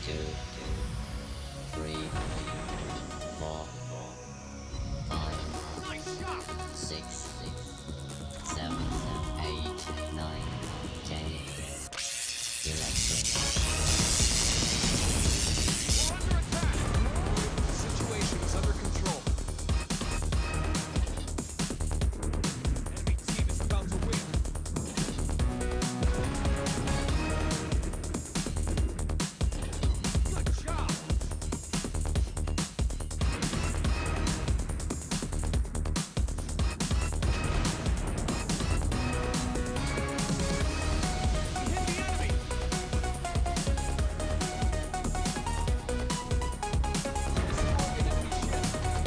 two, three, four, five, six, seven, eight, nine, 10, 11. Situation is under control. Enemy team is about to win. Good job. We hit the enemy. Destroy an enemy ship. Capture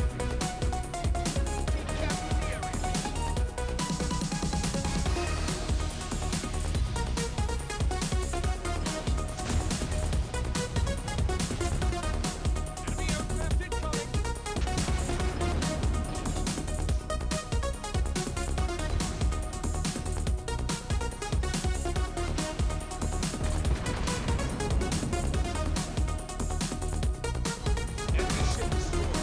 the area. Enemy aircraft incoming. Enemy ship destroyed.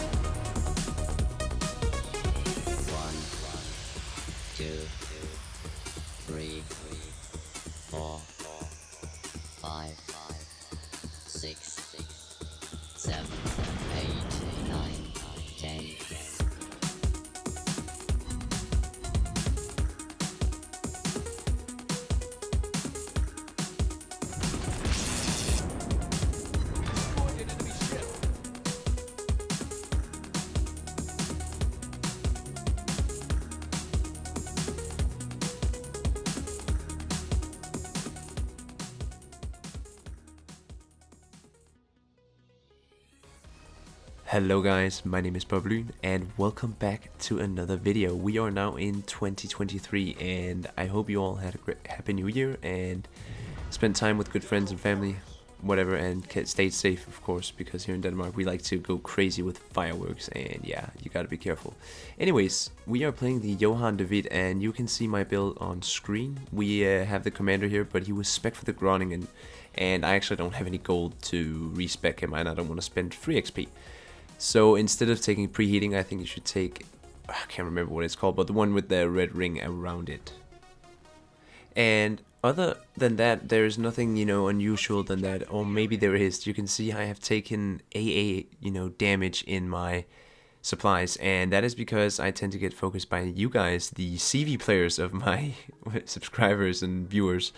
One, two, three, four, five, six, seven, eight, nine, 10. Destroyed an enemy ship. Hello guys, my name is BobLyn and welcome back to another video. We are now in 2023 and I hope you all had a great happy new year and spent time with good friends and family, whatever, and stayed safe of course, because here in Denmark we like to go crazy with fireworks and yeah, you gotta be careful. Anyways, we are playing the Johan De Witt and you can see my build on screen. We have the commander here, but he was spec for the Groningen and I actually don't have any gold to respec him and I don't want to spend free XP. So instead of taking preheating, I think you should take, I can't remember what it's called, but the one with the red ring around it. And other than that, there is nothing, unusual than that, or maybe there is. You can see I have taken AA, damage in my supplies, and that is because I tend to get focused by you guys, the CV players of my subscribers and viewers.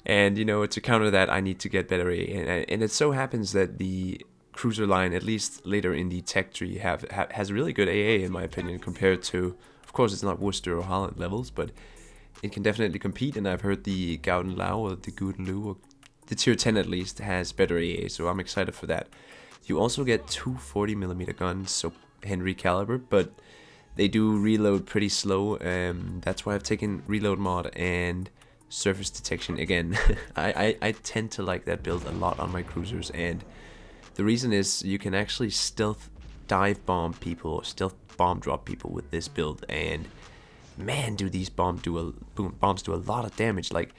And, to counter that, I need to get better AA, and it so happens that the cruiser line, at least later in the tech tree, has really good AA in my opinion, compared to, of course it's not Worcester or Holland levels, but it can definitely compete. And I've heard the Gouden Lau or the Guden Lu, or the tier 10 at least, has better AA, so I'm excited for that. You also get two 40mm guns, so Henry caliber, but they do reload pretty slow. That's why I've taken reload mod and surface detection again. I tend to like that build a lot on my cruisers, and the reason is you can actually stealth dive bomb people or stealth bomb drop people with this build, and man, do these bombs do a lot of damage. Like,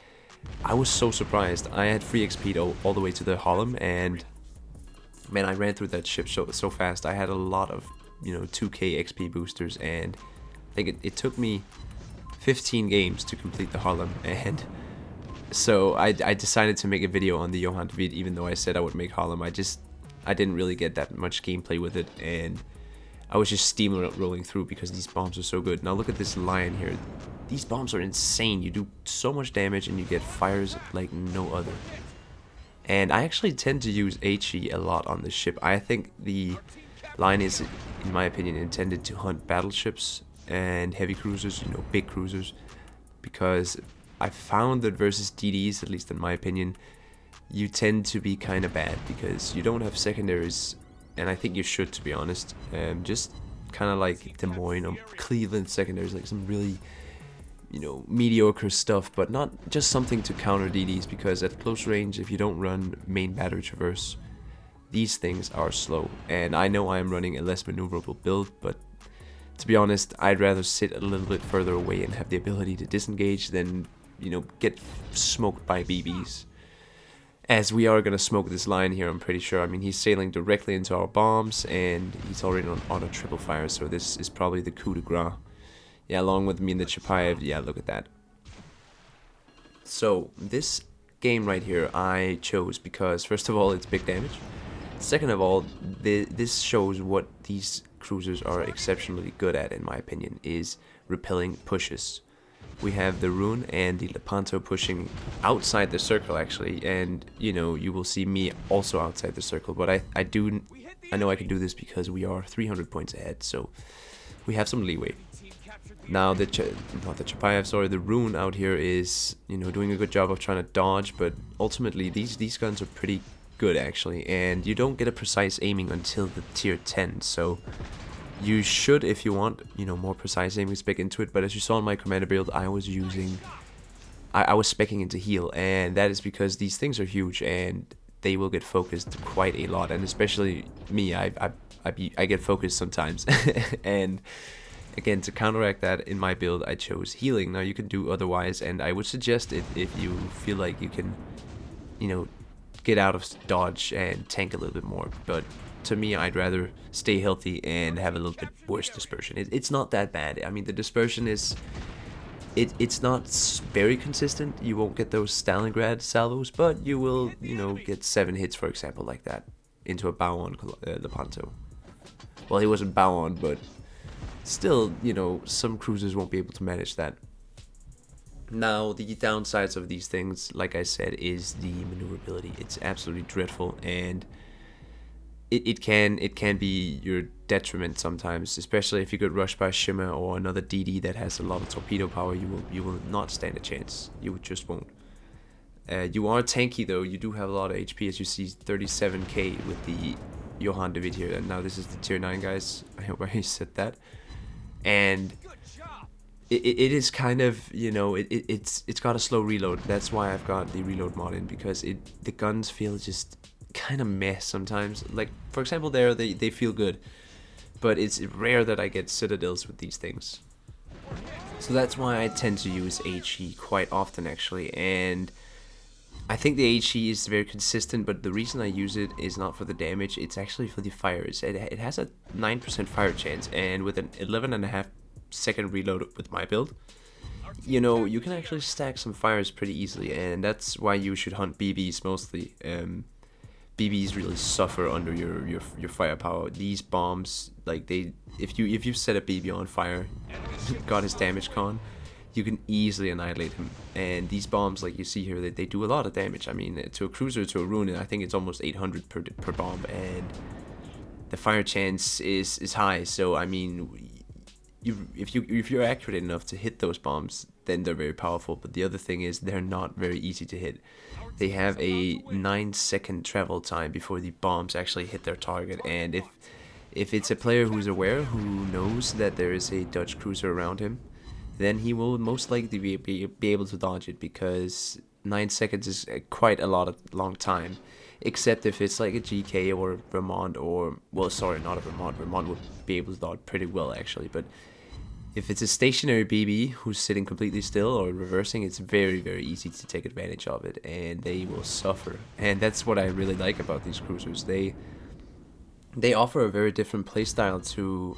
I was so surprised. I had free XP all the way to the Holland, and man, I ran through that ship so fast. I had a lot of 2k XP boosters, and I think it took me 15 games to complete the Holland, and so I decided to make a video on the Johan De Witt, even though I said I would make Holland. I didn't really get that much gameplay with it, and I was just steamrolling through because these bombs are so good. Now look at this lion here. These bombs are insane. You do so much damage and you get fires like no other. And I actually tend to use HE a lot on this ship. I think the line is, in my opinion, intended to hunt battleships and heavy cruisers, big cruisers, because I found that versus DDs, at least in my opinion, you tend to be kind of bad because you don't have secondaries, and I think you should, to be honest. Just kind of like Des Moines or Cleveland secondaries, like some really, mediocre stuff, but not just something to counter DDs, because at close range, if you don't run main battery traverse, these things are slow. And I know I am running a less maneuverable build, but to be honest, I'd rather sit a little bit further away and have the ability to disengage than, get smoked by BBs. as we are going to smoke this line here, I'm pretty sure. I mean, he's sailing directly into our bombs, and he's already on a triple fire, so this is probably the coup de grace. Yeah, along with me and the Chapayev. Yeah, look at that. So, this game right here I chose because, first of all, it's big damage. Second of all, this shows what these cruisers are exceptionally good at, in my opinion, is repelling pushes. We have the Rune and the Lepanto pushing outside the circle, actually, and you know, you will see me also outside the circle, but I know I can do this because we are 300 points ahead, so we have some leeway. Now the Chapayev, sorry, the Rune out here is, you know, doing a good job of trying to dodge, but ultimately these guns are pretty good actually, and you don't get a precise aiming until the tier 10, so you should, if you want, you know, more precise aiming spec into it. But as you saw in my commander build, I was specking into heal, and that is because these things are huge and they will get focused quite a lot, and especially me, I get focused sometimes. And again, to counteract that, in my build I chose healing. Now you can do otherwise, and I would suggest it if you feel like you can, you know, get out of dodge and tank a little bit more, but to me, I'd rather stay healthy and have a little bit worse dispersion. It's not that bad. I mean, the dispersion is... It's not very consistent. You won't get those Stalingrad salvos, but you will, you know, get 7 hits, for example, like that, into a bow-on Lepanto. Well, he wasn't bow-on, but still, you know, some cruisers won't be able to manage that. Now, the downsides of these things, like I said, is the maneuverability. It's absolutely dreadful, and it can be your detriment sometimes, especially if you get rushed by a Shimmer or another DD that has a lot of torpedo power. You will not stand a chance. You just won't. You are tanky though. You do have a lot of HP, as you see, 37k with the Johan De Witt here. And now this is the tier 9 guys. I hope I said that. And it is kind of, you know, it's got a slow reload. That's why I've got the reload mod in, because the guns feel just kind of meh sometimes. Like, for example, there they feel good, but it's rare that I get citadels with these things. So that's why I tend to use HE quite often actually, and I think the HE is very consistent, but the reason I use it is not for the damage, it's actually for the fires. It has a 9% fire chance, and with an 11.5 second reload with my build, you know, you can actually stack some fires pretty easily, and that's why you should hunt BBs mostly. BBs really suffer under your firepower. These bombs, like if you set a BB on fire, got his damage con, you can easily annihilate him. And these bombs, like you see here, they do a lot of damage. I mean, to a cruiser, to a Rune, I think it's almost 800 per bomb, and the fire chance is high. So I mean, if you're accurate enough to hit those bombs, then they're very powerful. But the other thing is, they're not very easy to hit. They have a 9-second travel time before the bombs actually hit their target, and if it's a player who's aware, who knows that there is a Dutch cruiser around him, then he will most likely be able to dodge it, because 9 seconds is quite a long time. Except if it's like a GK or a Vermont, or, well, sorry, not a Vermont. Vermont would be able to dodge pretty well actually, but if it's a stationary BB who's sitting completely still or reversing, it's very, very easy to take advantage of it, and they will suffer. And that's what I really like about these cruisers. They offer a very different playstyle to,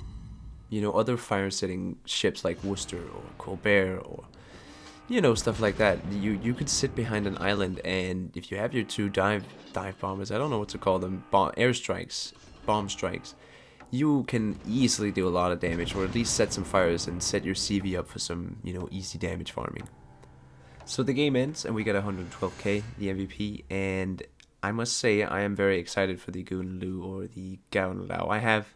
you know, other fire-setting ships like Worcester or Colbert, or, you know, stuff like that. You could sit behind an island, and if you have your 2 dive bombers, I don't know what to call them, bomb strikes, you can easily do a lot of damage, or at least set some fires and set your CV up for some, you know, easy damage farming. So the game ends, and we get 112k, the MVP, and I must say I am very excited for the Gunlu or the Gaunlao. I have,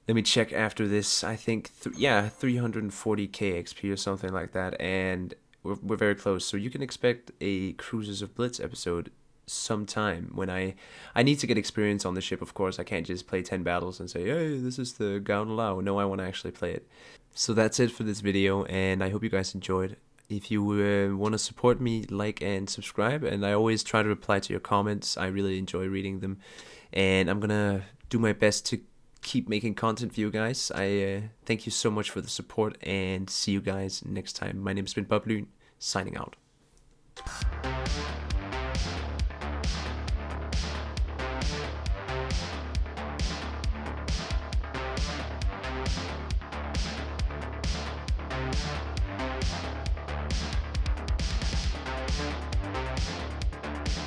let me check after this, I think, 340k XP or something like that, and we're very close. So you can expect a Cruisers of Blitz episode sometime when I need to get experience on the ship. Of course, I can't just play 10 battles and say, hey, this is the Gaunlao. No, I want to actually play it. So that's it for this video, and I hope you guys enjoyed. If you want to support me, like and subscribe, and I always try to reply to your comments. I really enjoy reading them, and I'm gonna do my best to keep making content for you guys. I thank you so much for the support, and see you guys next time. My name has been BobLyn, signing out. Bye.